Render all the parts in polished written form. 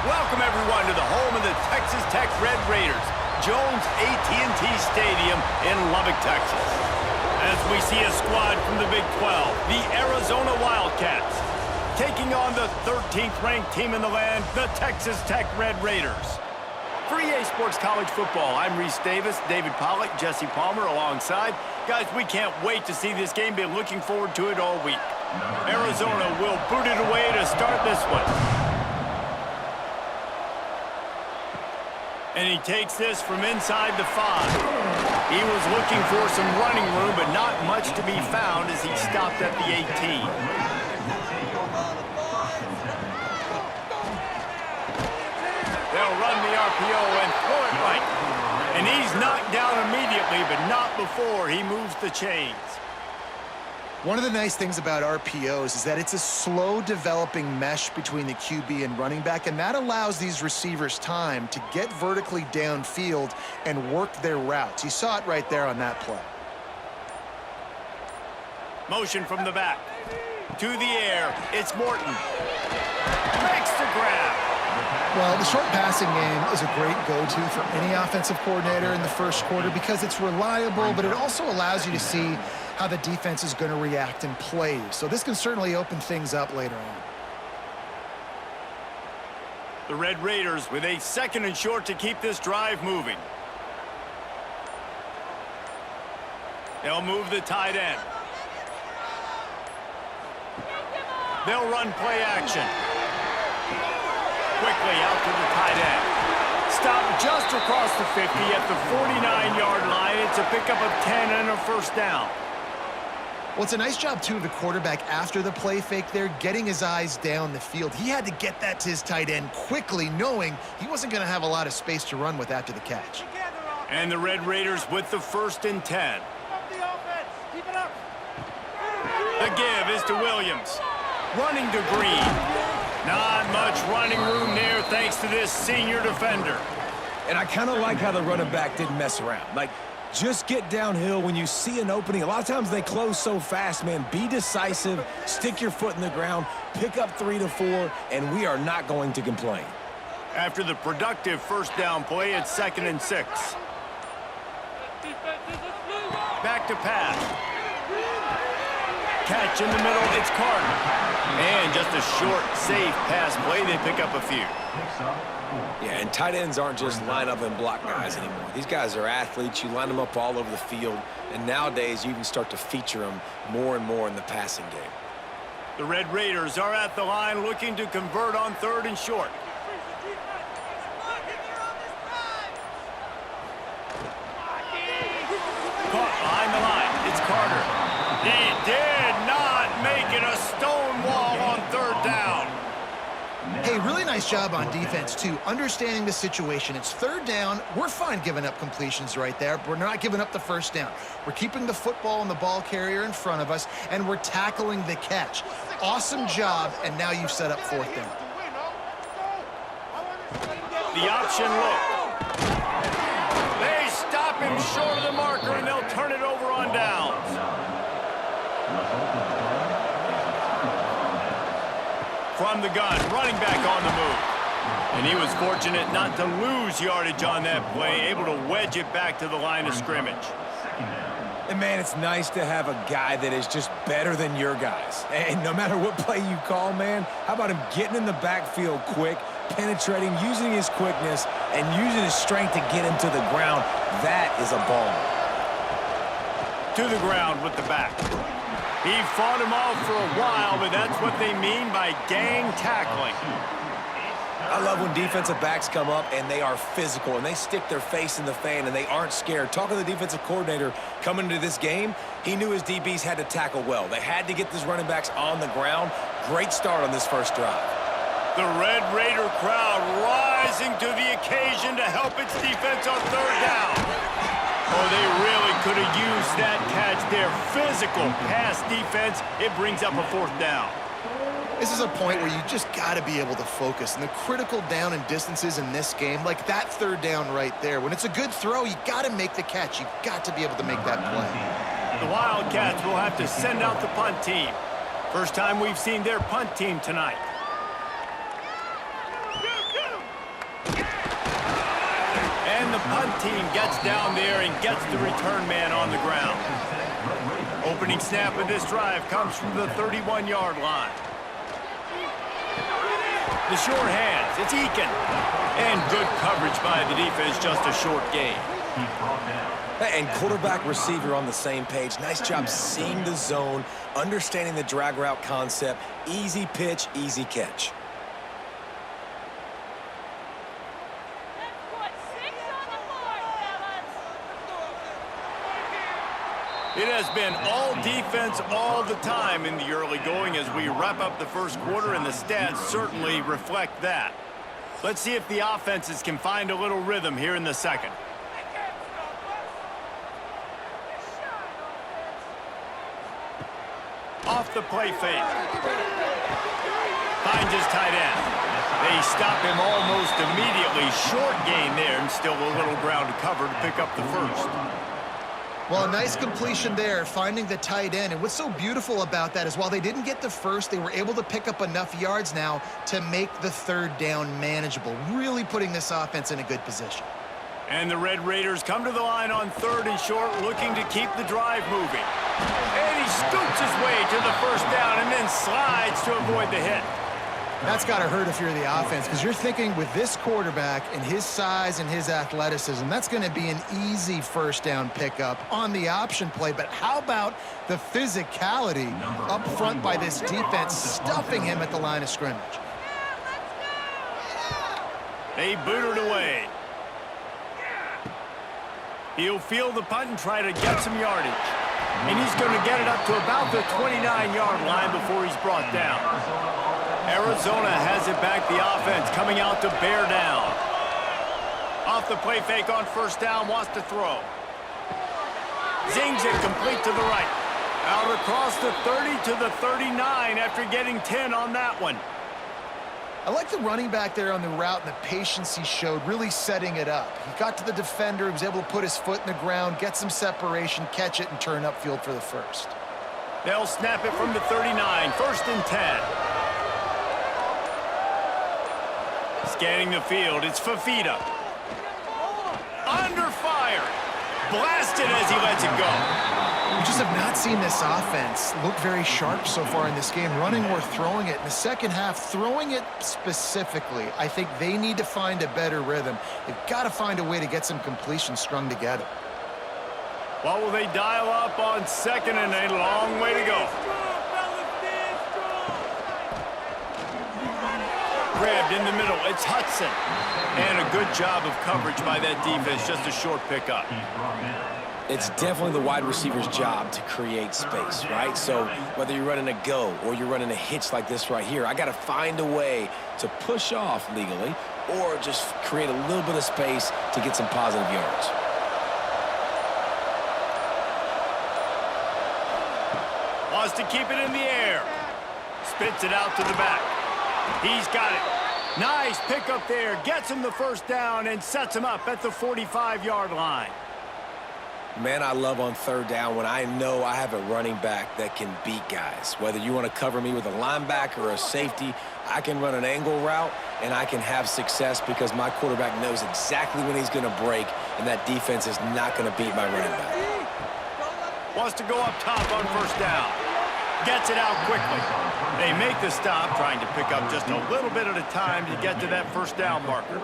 Welcome, everyone, to the home of the Texas Tech Red Raiders, Jones AT&T Stadium in Lubbock, Texas. As we see a squad from the Big 12, the Arizona Wildcats, taking on the 13th-ranked team in the land, the Texas Tech Red Raiders. For EA Sports College Football, I'm Reese Davis, David Pollack, Jesse Palmer alongside. Guys, we can't wait to see this game. Been looking forward to it all week. Arizona will boot it away to start this one. And he takes this from inside the 5. He was looking for some running room, but not much to be found as he stopped at the 18. They'll run the RPO and throw it right. And he's knocked down immediately, but not before he moves the chains. One of the nice things about RPOs is that it's a slow developing mesh between the QB and running back, and that allows these receivers time to get vertically downfield and work their routes. You saw it right there on that play. Motion from the back. To the air. It's Morton. Makes the grab. Well, the short passing game is a great go-to for any offensive coordinator in the first quarter because it's reliable, but it also allows you to see how the defense is going to react and play. So this can certainly open things up later on. The Red Raiders with a 2nd and short to keep this drive moving. They'll move the tight end. They'll run play action. Quickly out to the tight end. Stop just across the 50 at the 49-yard line. It's a pickup of 10 and a first down. Well, it's a nice job, too, of the quarterback after the play fake there, getting his eyes down the field. He had to get that to his tight end quickly, knowing he wasn't going to have a lot of space to run with after the catch. And the Red Raiders with the 1st and 10. The give is to Williams. Running to Green. Not much running room there thanks to this senior defender. And I kind of like how the running back didn't mess around. Like, just get downhill when you see an opening. A lot of times they close so fast, man. Be decisive, stick your foot in the ground, pick up 3 to 4, and we are not going to complain. After the productive first down play, it's 2nd and 6. Back to pass. Catch in the middle, it's Carter. And just a short, safe pass play, they pick up a few. Yeah, and tight ends aren't just line up and block guys anymore. These guys are athletes. You line them up all over the field, and nowadays you can start to feature them more and more in the passing game. The Red Raiders are at the line looking to convert on 3rd and short. Caught behind the line, it's Carter. He did not make it a stone wall on 3rd down. Hey, really nice job on defense, too, understanding the situation. It's 3rd down. We're fine giving up completions right there, but we're not giving up the first down. We're keeping the football and the ball carrier in front of us, and we're tackling the catch. Awesome job, and now you've set up 4th down. The option look. They stop him short of the marker, and they'll turn it over on downs. From the gun, running back on the move. And he was fortunate not to lose yardage on that play, able to wedge it back to the line of scrimmage. And, man, it's nice to have a guy that is just better than your guys. And no matter what play you call, man, how about him getting in the backfield quick, penetrating, using his quickness, and using his strength to get him to the ground. That is a baller. To the ground with the back. He fought him off for a while, but that's what they mean by gang tackling. I love when defensive backs come up and they are physical and they stick their face in the fan and they aren't scared. Talking to the defensive coordinator coming into this game, he knew his DBs had to tackle well. They had to get these running backs on the ground. Great start on this first drive. The Red Raider crowd rising to the occasion to help its defense on 3rd down. Oh, they really could have used that catch there. Physical pass defense. It brings up a 4th down. This is a point where you just got to be able to focus. And the critical down and distances in this game, like that 3rd down right there, when it's a good throw, you got to make the catch. You got to be able to make that play. The Wildcats will have to send out the punt team. First time we've seen their punt team tonight. And the punt team gets down there and gets the return man on the ground. Opening snap of this drive comes from the 31-yard line. The short hands, it's Eakin. And good coverage by the defense, just a short gain. And quarterback receiver on the same page. Nice job seeing the zone, understanding the drag route concept. Easy pitch, easy catch. It has been all defense all the time in the early going as we wrap up the first quarter, and the stats certainly reflect that. Let's see if the offenses can find a little rhythm here in the second. Off the play fake. Finds his tight end. They stop him almost immediately. Short gain there, and still a little ground to cover to pick up the first. Well, a nice completion there, finding the tight end. And what's so beautiful about that is while they didn't get the first, they were able to pick up enough yards now to make the third down manageable, really putting this offense in a good position. And the Red Raiders come to the line on 3rd and short, looking to keep the drive moving. And he scoots his way to the first down and then slides to avoid the hit. That's got to hurt if you're the offense, because you're thinking with this quarterback and his size and his athleticism, that's going to be an easy first down pickup on the option play. But how about the physicality up front by this defense, stuffing him at the line of scrimmage? They boot it away. He'll field the punt and try to get some yardage. And he's going to get it up to about the 29-yard line before he's brought down. Arizona has it back, the offense coming out to bear down. Off the play fake on first down, wants to throw. Zings it complete to the right. Out across the 30 to the 39 after getting 10 on that one. I like the running back there on the route and the patience he showed, really setting it up. He got to the defender, he was able to put his foot in the ground, get some separation, catch it, and turn upfield for the first. They'll snap it from the 39, 1st and 10. Scanning the field, it's Fafita. Under fire. Blasted as he lets it go. We just have not seen this offense look very sharp so far in this game, running or throwing it. In the second half, throwing it specifically, I think they need to find a better rhythm. They've got to find a way to get some completions strung together. What will they dial up on 2nd and a long way to go? Grabbed in the middle, it's Hudson. And a good job of coverage by that defense, just a short pickup. It's definitely the wide receiver's job to create space, right? So whether you're running a go or you're running a hitch like this right here, I got to find a way to push off legally or just create a little bit of space to get some positive yards. Wants to keep it in the air. Spits it out to the back. He's got it. Nice pickup there. Gets him the first down and sets him up at the 45-yard line. Man, I love on 3rd down when I know I have a running back that can beat guys. Whether you want to cover me with a linebacker or a safety, I can run an angle route and I can have success because my quarterback knows exactly when he's going to break, and that defense is not going to beat my running back. Wants to go up top on first down. Gets it out quickly. They make the stop, trying to pick up just a little bit at a time to get to that first down marker.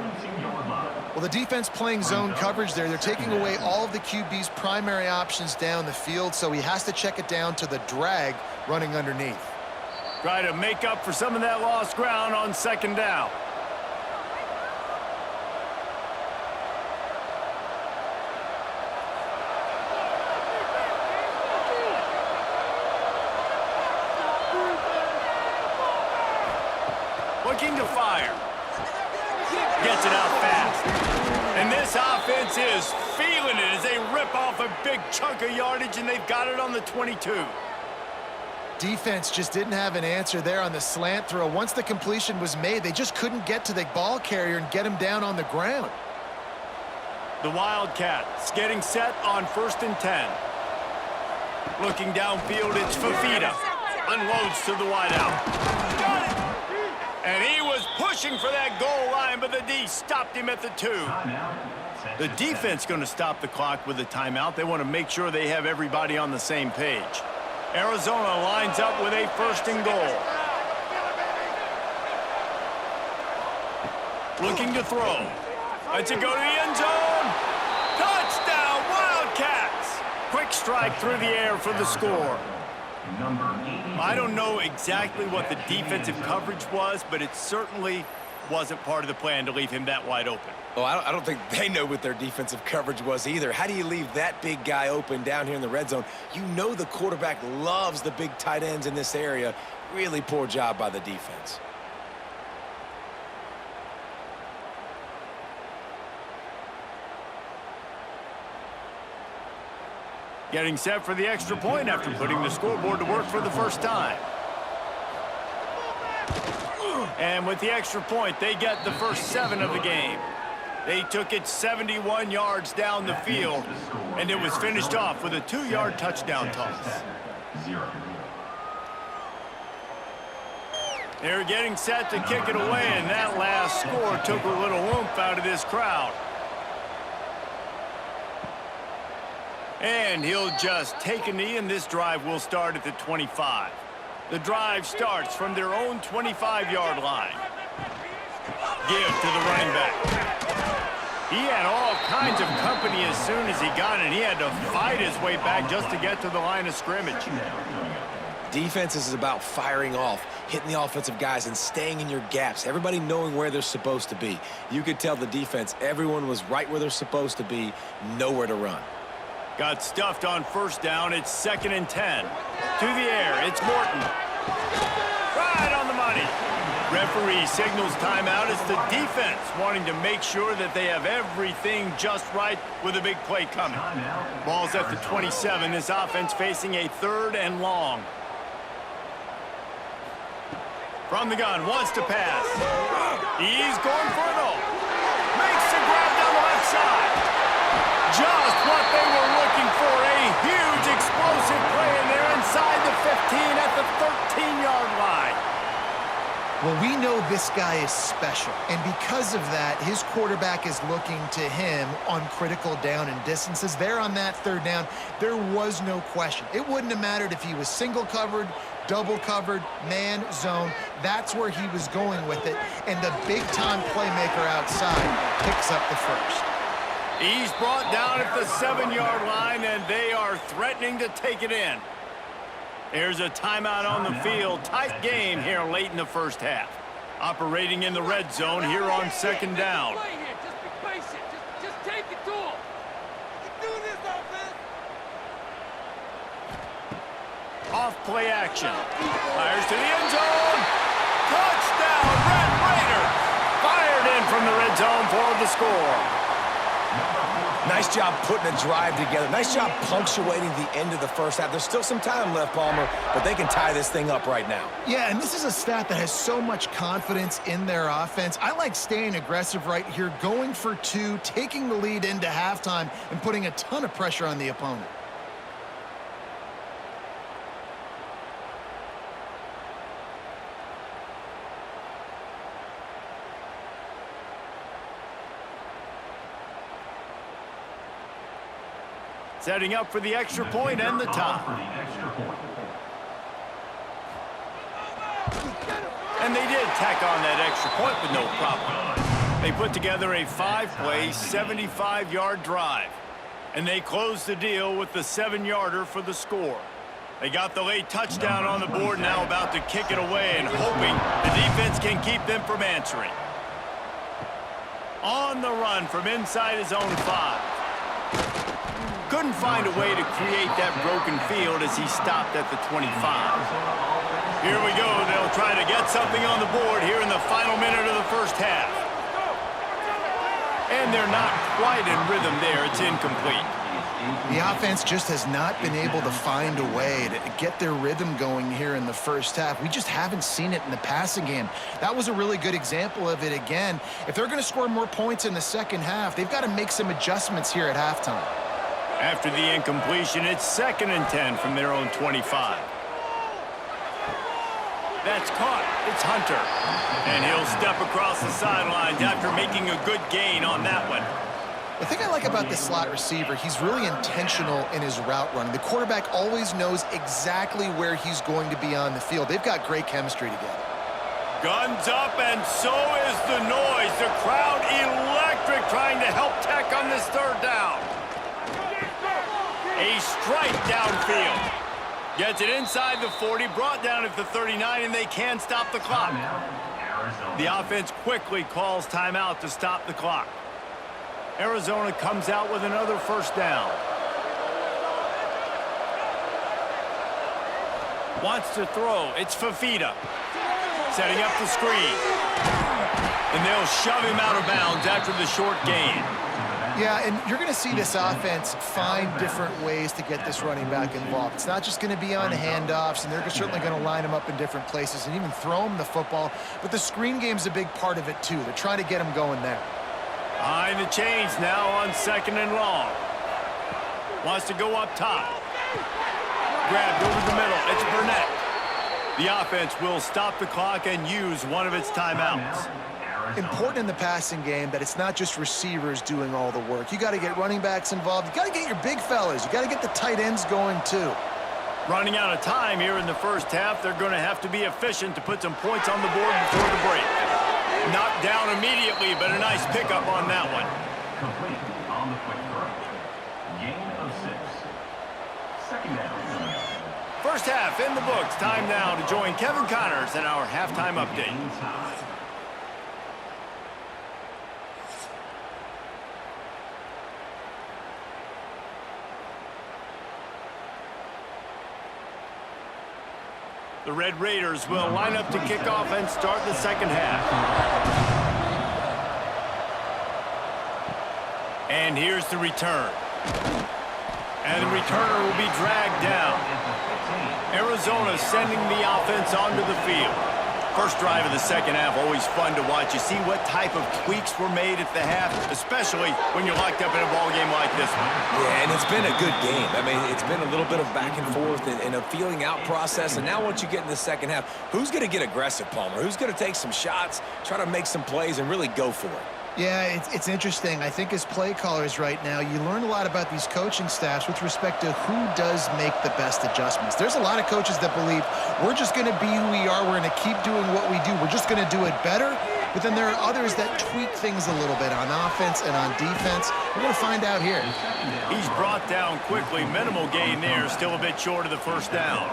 Well, the defense playing zone coverage there. They're taking away all of the QB's primary options down the field, so he has to check it down to the drag running underneath. Try to make up for some of that lost ground on 2nd down. Looking to fire. Gets it out fast. And this offense is feeling it as they rip off a big chunk of yardage, and they've got it on the 22. Defense just didn't have an answer there on the slant throw. Once the completion was made, they just couldn't get to the ball carrier and get him down on the ground. The Wildcats getting set on 1st and 10. Looking downfield, it's Fafita. Unloads to the wideout. Got it! And he was pushing for that goal line, but the D stopped him at the 2. The defense going to stop the clock with a timeout. They want to make sure they have everybody on the same page. Arizona lines up with a 1st and goal. Looking to throw. Lets it go to the end zone. Touchdown, Wildcats! Quick strike through the air for the score. I don't know exactly what the defensive coverage was, but it certainly wasn't part of the plan to leave him that wide open. Well, I don't think they know what their defensive coverage was either. How do you leave that big guy open down here in the red zone? You know the quarterback loves the big tight ends in this area. Really poor job by the defense. Getting set for the extra point after putting the scoreboard to work for the first time. And with the extra point, they get the first 7 of the game. They took it 71 yards down the field, and it was finished off with a 2-yard touchdown toss. They're getting set to kick it away, and that last score took a little oomph out of this crowd. And he'll just take a knee, and this drive will start at the 25. The drive starts from their own 25-yard line. Give to the running back. He had all kinds of company as soon as he got it. He had to fight his way back just to get to the line of scrimmage. Defense is about firing off, hitting the offensive guys, and staying in your gaps. Everybody knowing where they're supposed to be. You could tell the defense, everyone was right where they're supposed to be, nowhere to run. Got stuffed on 1st down. It's 2nd and 10. To the air, it's Morton. Right on the money. Referee signals timeout. It's the defense wanting to make sure that they have everything just right with a big play coming. Ball's at the 27. This offense facing a 3rd and long. From the gun, wants to pass. He's going for it all. Makes the grab down the left side. Just what they were looking for, a huge explosive play, and they're inside the 15 at the 13-yard line. Well, we know this guy is special, and because of that, his quarterback is looking to him on critical down and distances. There on that 3rd down, there was no question. It wouldn't have mattered if he was single covered, double covered, man, zone. That's where he was going with it, and the big-time playmaker outside picks up the first. He's brought down at the 7-yard line, and they are threatening to take it in. There's a timeout on the field. Tight game here late in the first half. Operating in the red zone here on 2nd down. Just be patient. Just take it to him. You do this, offense. Off play action. Fires to the end zone. Touchdown, Red Raiders. Fired in from the red zone for the score. Nice job putting a drive together. Nice job punctuating the end of the first half. There's still some time left, Palmer, but they can tie this thing up right now. Yeah, and this is a stat that has so much confidence in their offense. I like staying aggressive right here, going for 2, taking the lead into halftime, and putting a ton of pressure on the opponent. Setting up for the extra point and the tie. And they did tack on that extra point with no problem. They put together a 5-play, 75-yard drive. And they closed the deal with the 7-yarder for the score. They got the late touchdown on the board, now about to kick it away and hoping the defense can keep them from answering. On the run from inside his own 5. Couldn't find a way to create that broken field as he stopped at the 25. Here we go. They'll try to get something on the board here in the final minute of the first half. And they're not quite in rhythm there. It's incomplete. The offense just has not been able to find a way to get their rhythm going here in the first half. We just haven't seen it in the passing game. That was a really good example of it again. If they're going to score more points in the second half, they've got to make some adjustments here at halftime. After the incompletion, it's 2nd and 10 from their own 25. That's caught. It's Hunter. And he'll step across the sidelines after making a good gain on that one. The thing I like about this slot receiver, he's really intentional in his route running. The quarterback always knows exactly where he's going to be on the field. They've got great chemistry together. Guns up, and so is the noise. The crowd electric, trying to help Tech on this third down. A strike downfield. Gets it inside the 40, brought down at the 39, and they can stop the clock. The offense quickly calls timeout to stop the clock. Arizona comes out with another first down. Wants to throw. It's Fafita. Setting up the screen. And they'll shove him out of bounds after the short gain. Yeah, and you're going to see this offense find different ways to get this running back involved. It's not just going to be on handoffs, and they're certainly going to line him up in different places and even throw him the football. But the screen game's a big part of it, too. They're trying to get him going there. Behind the chains now on second and long. Wants to go up top. Grabbed over the middle. It's Burnett. The offense will stop the clock and use one of its timeouts. Important in the passing game that it's not just receivers doing all the work. You got to get running backs involved. You got to get your big fellas. You got to get the tight ends going too. Running out of time here in the first half. They're going to have to be efficient to put some points on the board before the break. Knocked down immediately, but a nice pickup on that one. Complete on the quick throw. Gain of 6. Second down. First half in the books. Time now to join Kevin Connors in our halftime update. The Red Raiders will line up to kick off and start the second half. And here's the return. And the returner will be dragged down. Arizona sending the offense onto the field. First drive of the second half, always fun to watch. You see what type of tweaks were made at the half, especially when you're locked up in a ball game like this one. Yeah, and it's been a good game. I mean, it's been a little bit of back and forth and a feeling out process. And now once you get in the second half, who's going to get aggressive, Palmer? Who's going to take some shots, try to make some plays, and really go for it? Yeah, it's interesting. I think as play callers right now, you learn a lot about these coaching staffs with respect to who does make the best adjustments. There's a lot of coaches that believe we're just going to be who we are. We're going to keep doing what we do. We're just going to do it better. But then there are others that tweak things a little bit on offense and on defense. We're going to find out here. He's brought down quickly. Minimal gain there. Still a bit short of the first down.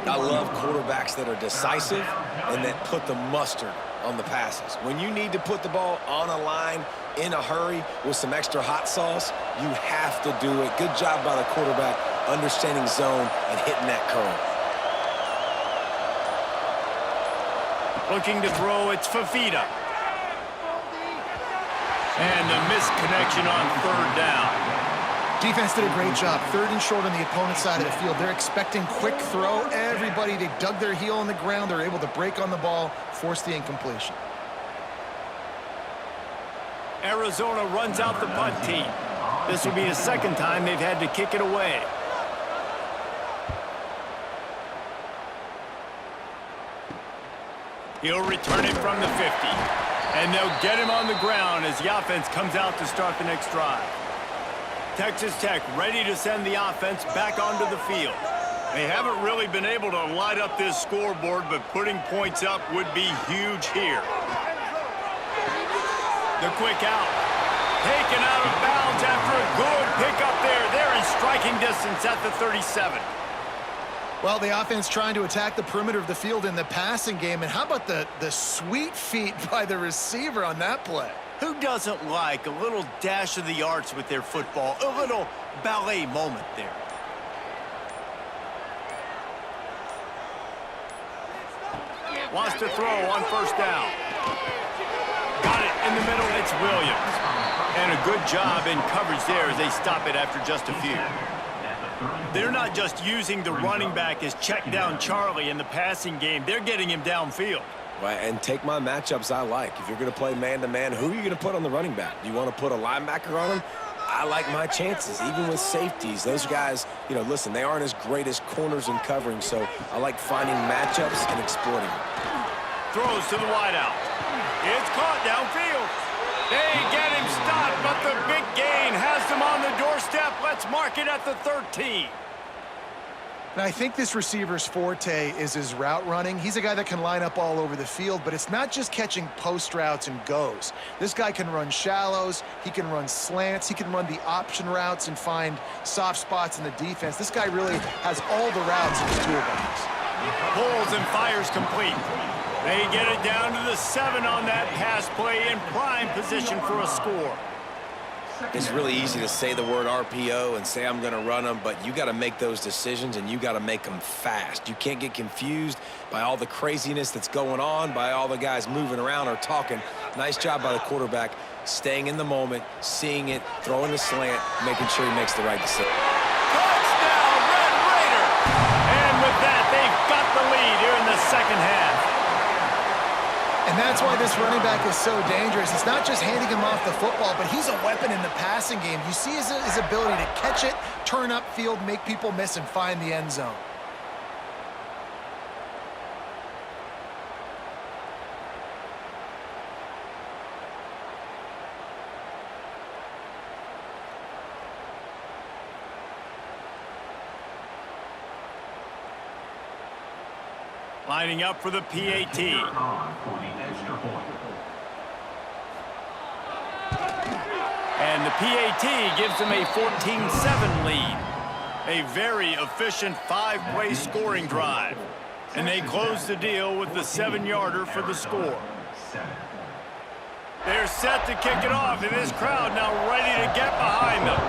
I love quarterbacks that are decisive and that put the mustard on the passes. When you need to put the ball on a line in a hurry with some extra hot sauce, you have to do it. Good job by the quarterback understanding zone and hitting that curl. Looking to throw, it's Fafita. And a missed connection on third down. Defense did a great job. Third and short on the opponent's side of the field. They're expecting quick throw. Everybody, they dug their heel on the ground. They're able to break on the ball, force the incompletion. Arizona runs out the punt team. This will be the second time they've had to kick it away. He'll return it from the 50. And they'll get him on the ground as the offense comes out to start the next drive. Texas Tech ready to send the offense back onto the field. They haven't really been able to light up this scoreboard, but putting points up would be huge here. The quick out. Taken out of bounds after a good pickup there. They're in striking distance at the 37. Well, the offense trying to attack the perimeter of the field in the passing game. And how about the sweet feet by the receiver on that play? Who doesn't like a little dash of the arts with their football? A little ballet moment there. Wants to throw on first down. Got it in the middle. It's Williams. And a good job in coverage there as they stop it after just a few. They're not just using the running back as check down Charlie in the passing game. They're getting him downfield. Right, and take my matchups I like. If you're going to play man-to-man, who are you going to put on the running back? Do you want to put a linebacker on him? I like my chances, even with safeties. Those guys, you know, listen, they aren't as great as corners and covering, so I like finding matchups and exploiting them. Throws to the wideout. It's caught downfield. They get him stopped, but the big gain has them on the doorstep. Let's mark it at the 13. And I think this receiver's forte is his route running. He's a guy that can line up all over the field, but it's not just catching post routes and goes. This guy can run shallows, he can run slants, he can run the option routes and find soft spots in the defense. This guy really has all the routes in his toolbox. Pulls and fires complete. They get it down to the 7 on that pass play in prime position for a score. It's really easy to say the word RPO and say I'm going to run them, but you got to make those decisions and you got to make them fast. You can't get confused by all the craziness that's going on, by all the guys moving around or talking. Nice job by the quarterback, staying in the moment, seeing it, throwing the slant, making sure he makes the right decision. Touchdown, Red Raider! And with that, they've got the lead here in the second half. And that's why this running back is so dangerous. It's not just handing him off the football, but he's a weapon in the passing game. You see his ability to catch it, turn upfield, make people miss, and find the end zone. Lining up for the PAT. And the PAT gives them a 14-7 lead. A very efficient 5-play scoring drive. And they close the deal with the 7-yarder for the score. They're set to kick it off, and this crowd now ready to get behind them.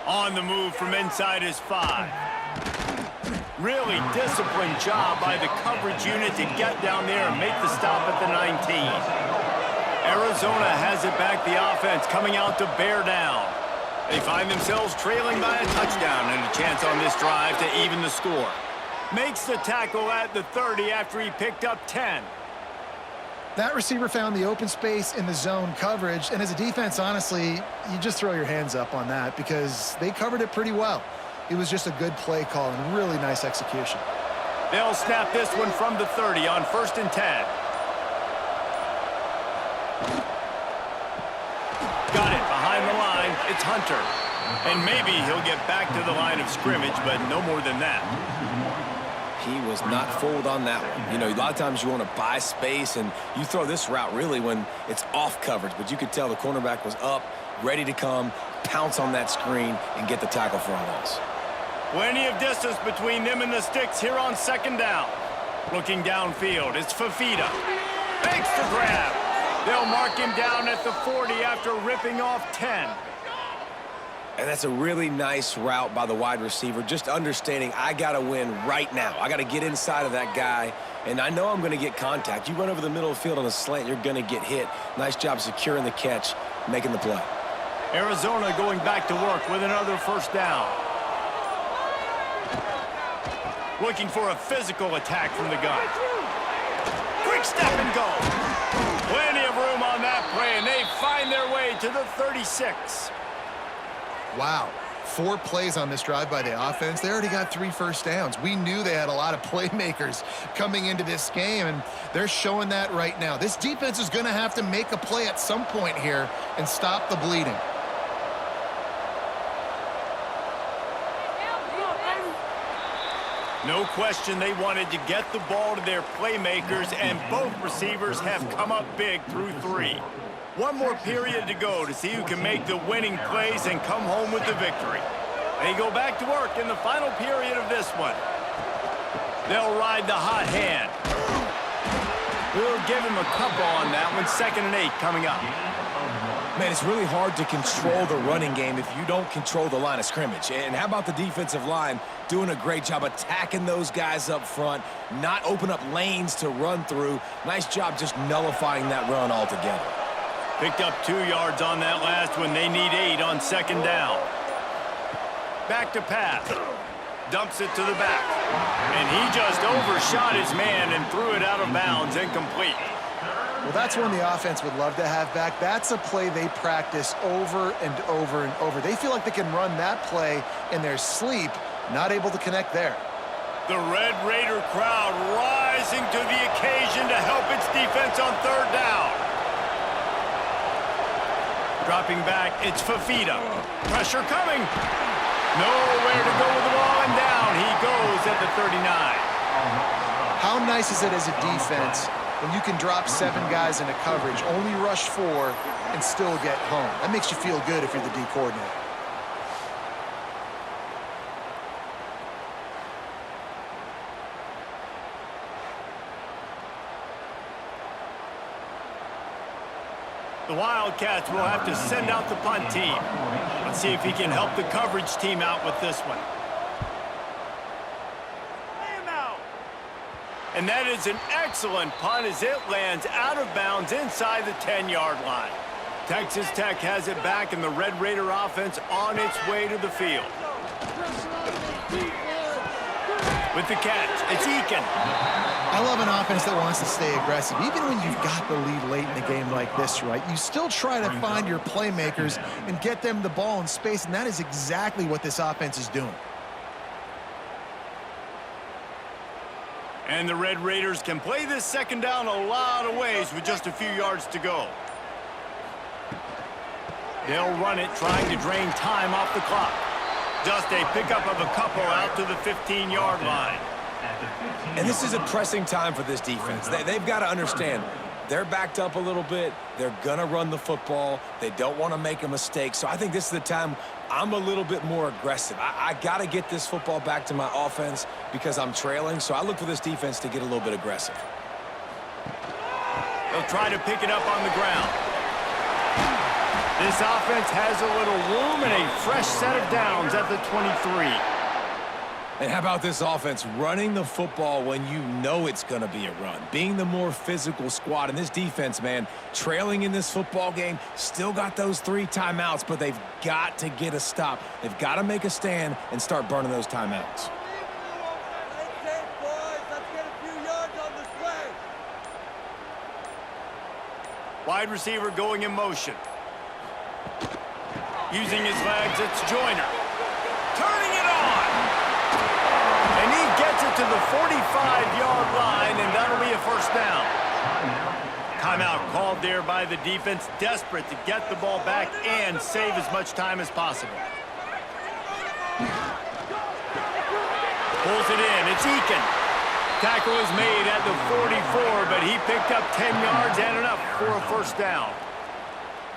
On the move from inside his 5. Really disciplined job by the coverage unit to get down there and make the stop at the 19. Arizona has it back, the offense coming out to bear down. They find themselves trailing by a touchdown and a chance on this drive to even the score. Makes the tackle at the 30 after he picked up 10. That receiver found the open space in the zone coverage, and as a defense, honestly, you just throw your hands up on that because they covered it pretty well. It was just a good play call and really nice execution. They'll snap this one from the 30 on 1st and 10. Got it behind the line. It's Hunter. And maybe he'll get back to the line of scrimmage, but no more than that. He was not fooled on that one. You know, a lot of times you want to buy space, and you throw this route really when it's off coverage, but you could tell the cornerback was up, ready to come, pounce on that screen, and get the tackle for a loss. Plenty of distance between them and the sticks here on 2nd down. Looking downfield, it's Fafita. Makes the grab. They'll mark him down at the 40 after ripping off 10. And that's a really nice route by the wide receiver, just understanding I got to win right now. I got to get inside of that guy, and I know I'm going to get contact. You run over the middle of the field on a slant, you're going to get hit. Nice job securing the catch, making the play. Arizona going back to work with another 1st down. Looking for a physical attack from the gun. Quick step and go. Plenty of room on that play, and they find their way to the 36. Wow. 4 plays on this drive by the offense. They already got 3 first downs. We knew they had a lot of playmakers coming into this game, and they're showing that right now. This defense is going to have to make a play at some point here and stop the bleeding. No question they wanted to get the ball to their playmakers, and both receivers have come up big through 3. One more period to go to see who can make the winning plays and come home with the victory. They go back to work in the final period of this one. They'll ride the hot hand. We'll give him a couple on that one. 2nd and 8 coming up. Man, it's really hard to control the running game if you don't control the line of scrimmage. And how about the defensive line doing a great job attacking those guys up front, not open up lanes to run through. Nice job just nullifying that run altogether. Picked up 2 yards on that last one. They need 8 on 2nd down. Back to pass. Dumps it to the back. And he just overshot his man and threw it out of bounds, incomplete. Well, that's one the offense would love to have back. That's a play they practice over and over and over. They feel like they can run that play in their sleep, not able to connect there. The Red Raider crowd rising to the occasion to help its defense on third down. Dropping back, it's Fafita. Pressure coming. Nowhere to go with the ball, and down he goes at the 39. How nice is it as a defense when you can drop 7 guys into coverage, only rush 4, and still get home? That makes you feel good if you're the D coordinator. The Wildcats will have to send out the punt team. Let's see if he can help the coverage team out with this one. And that is an excellent punt as it lands out of bounds inside the 10-yard line. Texas Tech has it back, and the Red Raider offense on its way to the field. With the catch, it's Eakin. I love an offense that wants to stay aggressive. Even when you've got the lead late in the game like this, right, you still try to find your playmakers and get them the ball in space, and that is exactly what this offense is doing. And the Red Raiders can play this second down a lot of ways with just a few yards to go. They'll run it, trying to drain time off the clock. Just a pickup of a couple out to the 15-yard line. And this is a pressing time for this defense. They've got to understand, they're backed up a little bit. They're going to run the football. They don't want to make a mistake. So I think this is the time I'm a little bit more aggressive. I got to get this football back to my offense because I'm trailing. So I look for this defense to get a little bit aggressive. They'll try to pick it up on the ground. This offense has a little room and a fresh set of downs at the 23. And how about this offense running the football when you know it's going to be a run? Being the more physical squad. And this defense, man, trailing in this football game, still got those 3 timeouts, but they've got to get a stop. They've got to make a stand and start burning those timeouts. Wide receiver going in motion. Using his legs, it's Joyner. Turning it on! And he gets it to the 45-yard line, and that'll be a first down. Timeout called there by the defense, desperate to get the ball back and save as much time as possible. Pulls it in, it's Eakin. Tackle is made at the 44, but he picked up 10 yards and enough for a first down.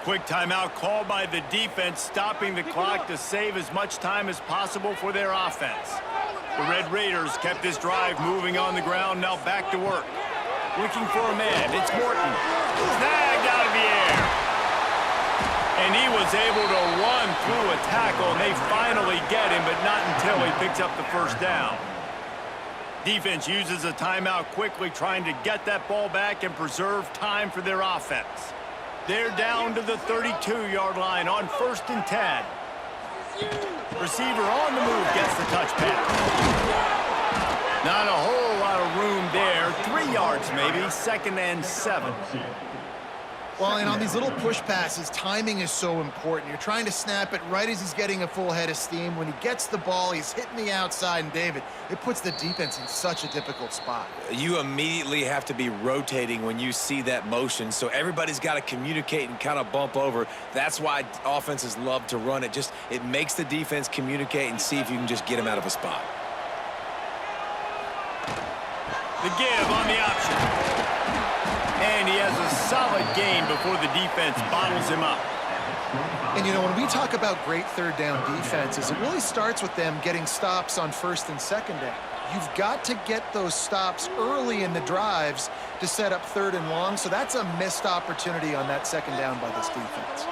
Quick timeout called by the defense, stopping the clock to save as much time as possible for their offense. The Red Raiders kept this drive moving on the ground, now back to work. Looking for a man, it's Morton. Snagged out of the air. And he was able to run through a tackle, and they finally get him, but not until he picks up the first down. Defense uses a timeout quickly, trying to get that ball back and preserve time for their offense. They're down to the 32-yard line on 1st and 10. Receiver on the move gets the touch pass. Not a whole lot of room there. 3 yards maybe, 2nd and 7. Well, and on these little push passes, timing is so important. You're trying to snap it right as he's getting a full head of steam. When he gets the ball, he's hitting the outside, and David, it puts the defense in such a difficult spot. You immediately have to be rotating when you see that motion, so everybody's got to communicate and kind of bump over. That's why offenses love to run it. It makes the defense communicate and see if you can just get him out of a spot. The give on the option. And he has a solid gain before the defense bottles him up. And, you know, when we talk about great third down defenses, it really starts with them getting stops on 1st and 2nd down. You've got to get those stops early in the drives to set up 3rd and long, so that's a missed opportunity on that 2nd down by this defense.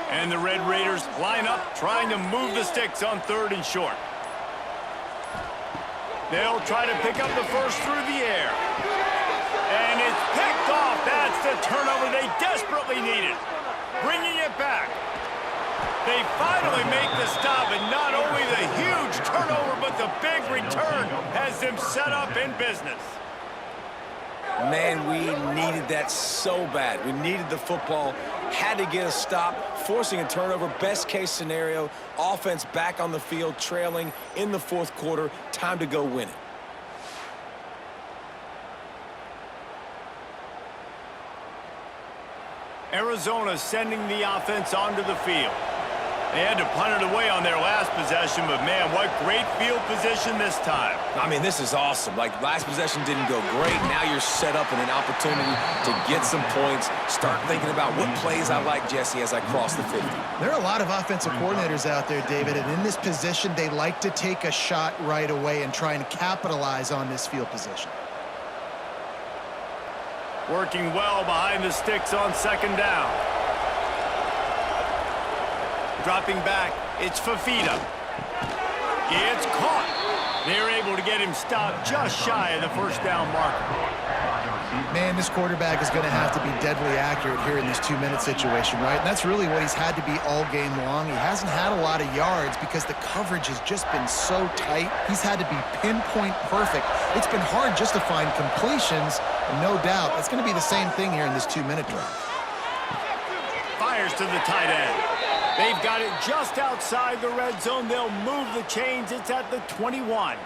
And the Red Raiders line up, trying to move the sticks on 3rd and short. They'll try to pick up the first through the air. And it's picked off. That's the turnover they desperately needed. Bringing it back. They finally make the stop, and not only the huge turnover, but the big return has them set up in business. Man, we needed that so bad. We needed the football, had to get a stop, forcing a turnover. Best case scenario, offense back on the field, trailing in the 4th quarter. Time to go win it. Arizona sending the offense onto the field. They had to punt it away on their last possession, but man, what great field position this time. I mean, this is awesome. Like, last possession didn't go great. Now you're set up in an opportunity to get some points. Start thinking about what plays I like, Jesse, as I cross the 50. There are a lot of offensive coordinators out there, David, and in this position, they like to take a shot right away and try and capitalize on this field position. Working well behind the sticks on second down. Dropping back, it's Fafita. It's caught. They're able to get him stopped just shy of the first down marker. Man, this quarterback is going to have to be deadly accurate here in this 2-minute situation, right? And that's really what he's had to be all game long. He hasn't had a lot of yards because the coverage has just been so tight. He's had to be pinpoint perfect. It's been hard just to find completions, and no doubt that's going to be the same thing here in this 2-minute drive. Fires to the tight end. They've got it just outside the red zone. They'll move the chains. It's at the 21.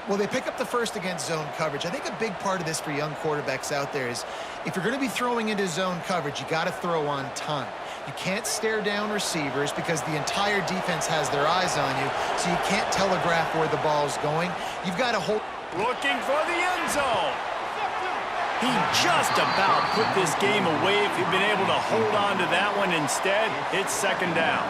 Well, they pick up the first against zone coverage. I think a big part of this for young quarterbacks out there is if you're going to be throwing into zone coverage, you got to throw on time. You can't stare down receivers because the entire defense has their eyes on you, so you can't telegraph where the ball's going. You've got to hold. Looking for the end zone. He just about put this game away if he'd been able to hold on to that one. Instead, it's second down.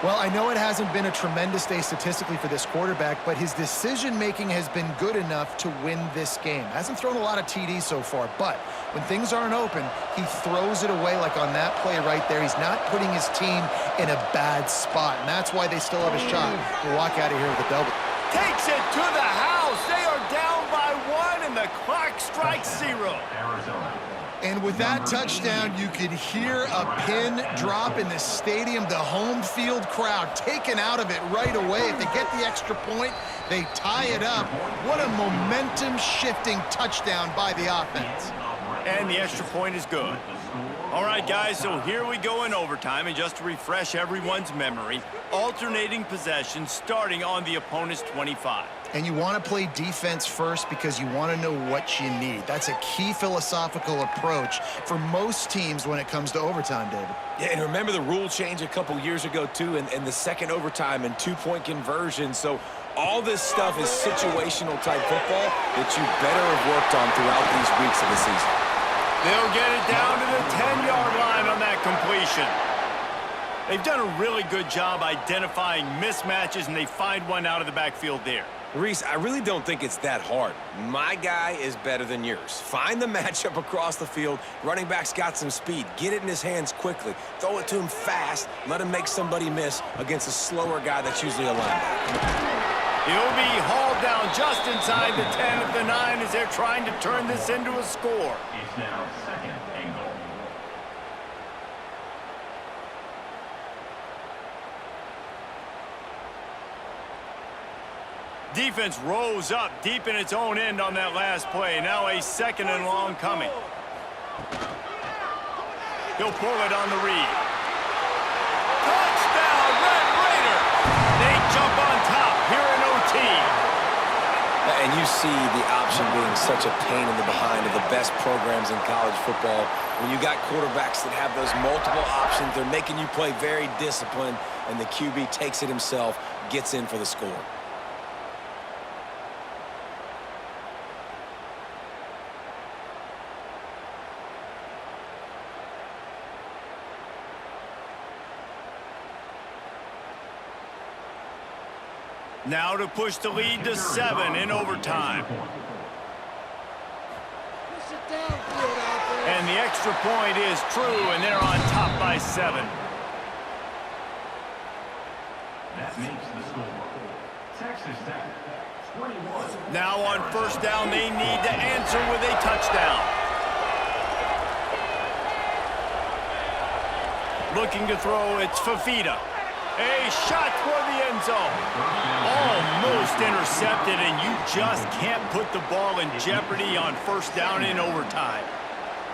Well, I know it hasn't been a tremendous day statistically for this quarterback, but his decision-making has been good enough to win this game. Hasn't thrown a lot of TDs so far, but when things aren't open, he throws it away like on that play right there. He's not putting his team in a bad spot, and that's why they still have a shot to walk out of here with a double. Takes it to the house. They are down by 1, and the clock strikes 0. And with that touchdown, you could hear a pin drop in the stadium. The home field crowd taken out of it right away. If they get the extra point, they tie it up. What a momentum-shifting touchdown by the offense. And the extra point is good. All right, guys, so here we go in overtime. And just to refresh everyone's memory, alternating possession starting on the opponent's 25. And you want to play defense first because you want to know what you need. That's a key philosophical approach for most teams when it comes to overtime, David. Yeah, and remember the rule change a couple years ago, too, and the second overtime and two-point conversion. So all this stuff is situational type football that you better have worked on throughout these weeks of the season. They'll get it down to the 10-yard line on that completion. They've done a really good job identifying mismatches, and they find one out of the backfield there. Reese, I really don't think it's that hard. My guy is better than yours. Find the matchup across the field. Running back's got some speed. Get it in his hands quickly. Throw it to him fast. Let him make somebody miss against a slower guy that's usually a linebacker. He'll be hauled down just inside the 10 at the 9 as they're trying to turn this into a score. It's now second and goal. Defense rose up deep in its own end on that last play. Now a second and long coming. He'll pull it on the read. Touchdown, Red Raiders! They jump on top here in OT. And you see the option being such a pain in the behind of the best programs in college football. When you got quarterbacks that have those multiple options, they're making you play very disciplined, and the QB takes it himself, gets in for the score. Now to push the lead to 7 in overtime. And the extra point is true, and they're on top by 7. That makes the score. Texas Tech, 21. Now on first down, they need to answer with a touchdown. Looking to throw, it's Fafita. A shot toward the end zone. Almost intercepted, and you just can't put the ball in jeopardy on first down in overtime.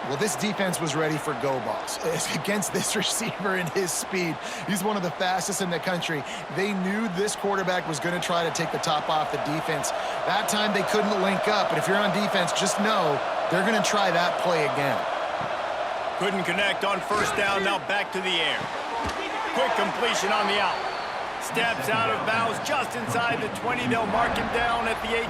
Well, this defense was ready for go balls. Against this receiver and his speed, he's one of the fastest in the country. They knew this quarterback was going to try to take the top off the defense. That time they couldn't link up, but if you're on defense, just know they're going to try that play again. Couldn't connect on first down, now back to the air. Quick completion on the out. Steps out of bounds just inside the 20. They'll mark him down at the 18.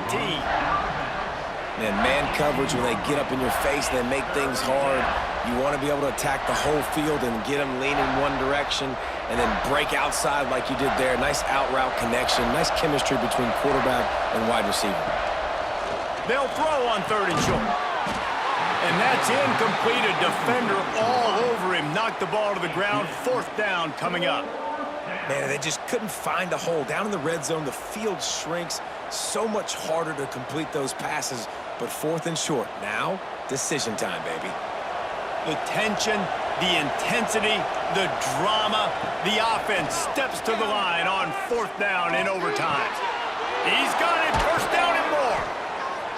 Man coverage, when they get up in your face and they make things hard, you want to be able to attack the whole field and get them leaning one direction and then break outside like you did there. Nice out route connection, nice chemistry between quarterback and wide receiver. They'll throw on 3rd and short. And that's incomplete. A defender all over him. Knocked the ball to the ground. 4th down coming up. Man, they just couldn't find a hole. Down in the red zone, the field shrinks. So much harder to complete those passes. But 4th and short. Now, decision time, baby. The tension, the intensity, the drama. The offense steps to the line on 4th down in overtime. He's got it. 1st down and more.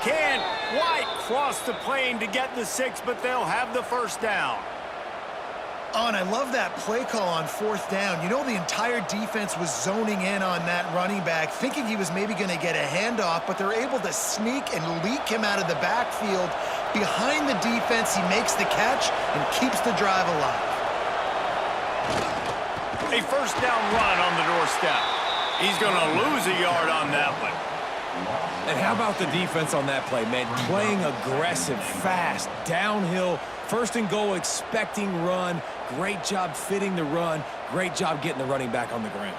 Can't quite cross the plane to get the 6, but they'll have the 1st down. Oh, and I love that play call on 4th down. You know, the entire defense was zoning in on that running back, thinking he was maybe going to get a handoff, but they're able to sneak and leak him out of the backfield. Behind the defense, he makes the catch and keeps the drive alive. A 1st down run on the doorstep. He's going to lose a yard on that one. And how about the defense on that play, man? Playing aggressive, fast, downhill, 1st and goal, expecting run. Great job fitting the run. Great job getting the running back on the ground.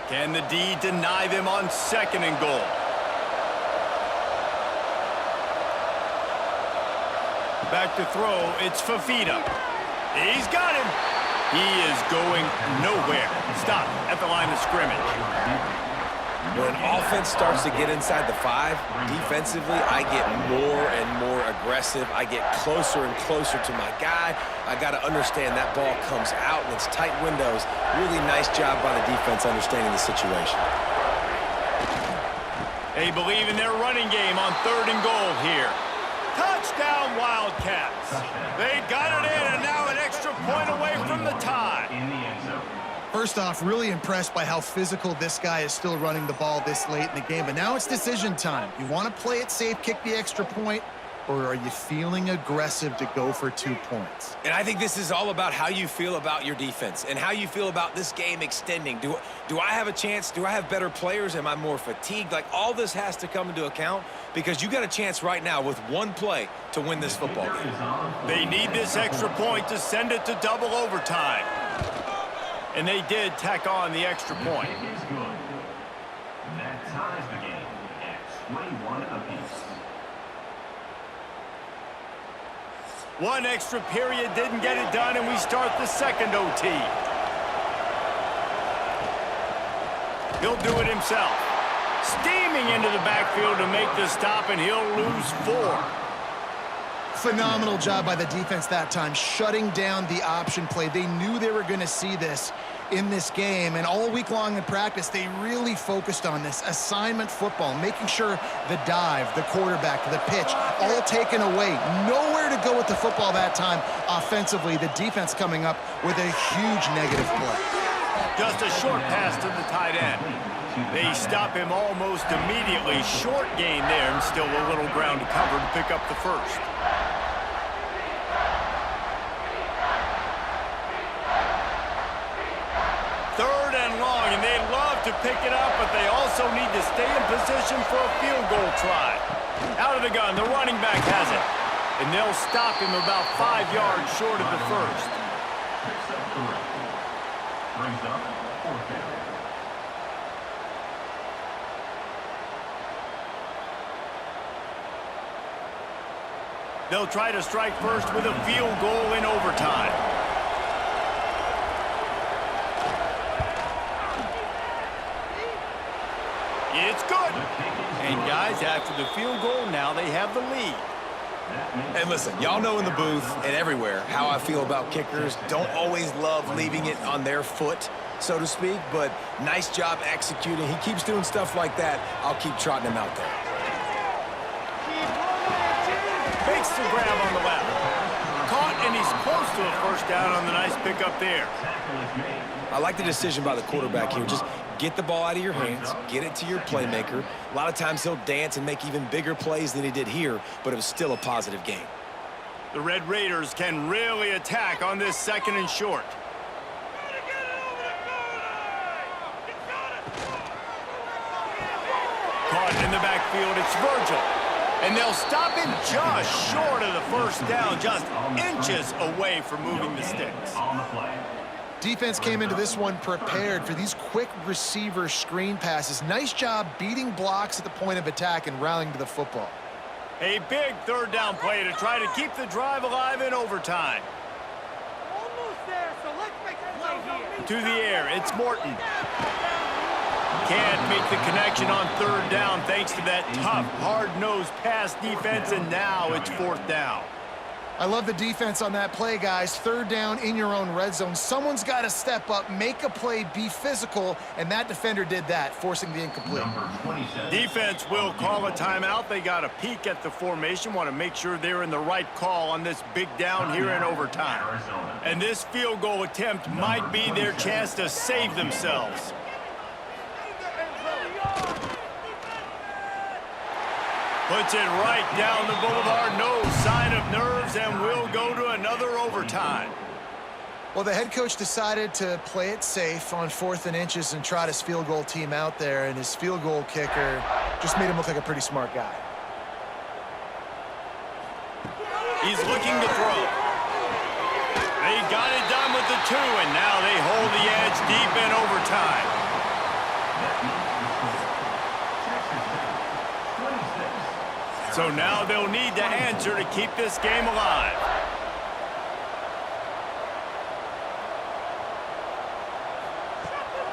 Can the D deny them on 2nd and goal? Back to throw, it's Fafita. He's got him. He is going nowhere. Stop at the line of scrimmage. When offense starts to get inside the 5, defensively, I get more and more aggressive. I get closer and closer to my guy. I got to understand that ball comes out and it's tight windows. Really nice job by the defense understanding the situation. They believe in their running game on 3rd and goal here. Touchdown, Wildcats. They got it in, and now an extra point away from the tie. In the end zone. First off, really impressed by how physical this guy is still running the ball this late in the game. But now it's decision time. You want to play it safe, kick the extra point, or are you feeling aggressive to go for 2 points? And I think this is all about how you feel about your defense and how you feel about this game extending. Do I have a chance? Do I have better players? Am I more fatigued? Like, all this has to come into account because you got a chance right now with 1 play to win this football game. They need this extra point to send it to double overtime. And they did tack on the extra point. It is good. That ties the game at 21 apiece. 1 extra period didn't get it done, and we start the 2nd OT. He'll do it himself. Steaming into the backfield to make the stop, and he'll lose 4. Phenomenal job by the defense that time, shutting down the option play. They knew they were going to see this in this game, and all week long in practice, they really focused on this assignment football, making sure the dive, the quarterback, the pitch, all taken away. Nowhere to go with the football that time offensively. The defense coming up with a huge negative play. Just a short pass to the tight end. They stop him almost immediately. Short gain there, and still a little ground to cover to pick up the 1st. And they love to pick it up, but they also need to stay in position for a field goal try. Out of the gun, the running back has it. And they'll stop him about 5 yards short of the 1st. Picks up 3. Brings up 4th down. They'll try to strike first with a field goal in overtime. It's good. And guys, after the field goal, now they have the lead. And listen, y'all know in the booth and everywhere how I feel about kickers. Don't always love leaving it on their foot, so to speak, but nice job executing. He keeps doing stuff like that. I'll keep trotting him out there. Makes the grab on the left. Caught, and he's close to a 1st down on the nice pickup there. I like the decision by the quarterback here. Just get the ball out of your hands, get it to your playmaker. A lot of times he'll dance and make even bigger plays than he did here, but it was still a positive game. The Red Raiders can really attack on this 2nd and short. Caught in the backfield, it's Virgil. And they'll stop him just short of the 1st down, just inches away from moving the sticks. On the play. Defense came into this one prepared for these quick receiver screen passes. Nice job beating blocks at the point of attack and rallying to the football. A big 3rd down play to try to keep the drive alive in overtime. Almost there, so let's make a play here. To the air, it's Morton. Can't make the connection on 3rd down thanks to that tough, hard-nosed pass defense, and now it's 4th down. I love the defense on that play, guys. 3rd down in your own red zone. Someone's got to step up, make a play, be physical, and that defender did that, forcing the incomplete. Number 27. Defense will call a timeout. They got a peek at the formation, want to make sure they're in the right call on this big down here in overtime. And this field goal attempt might be their chance to save themselves. Puts it right down the boulevard, no sign of nerves, and we'll go to another overtime. Well, the head coach decided to play it safe on 4th and inches and trot his field goal team out there, and his field goal kicker just made him look like a pretty smart guy. He's looking to throw. They got it done with the 2, and now they hold the edge deep in overtime. So now they'll need to answer to keep this game alive.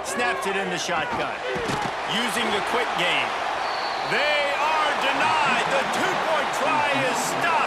Snaps it in the shotgun. Using the quick game. They are denied. The 2-point try is stopped.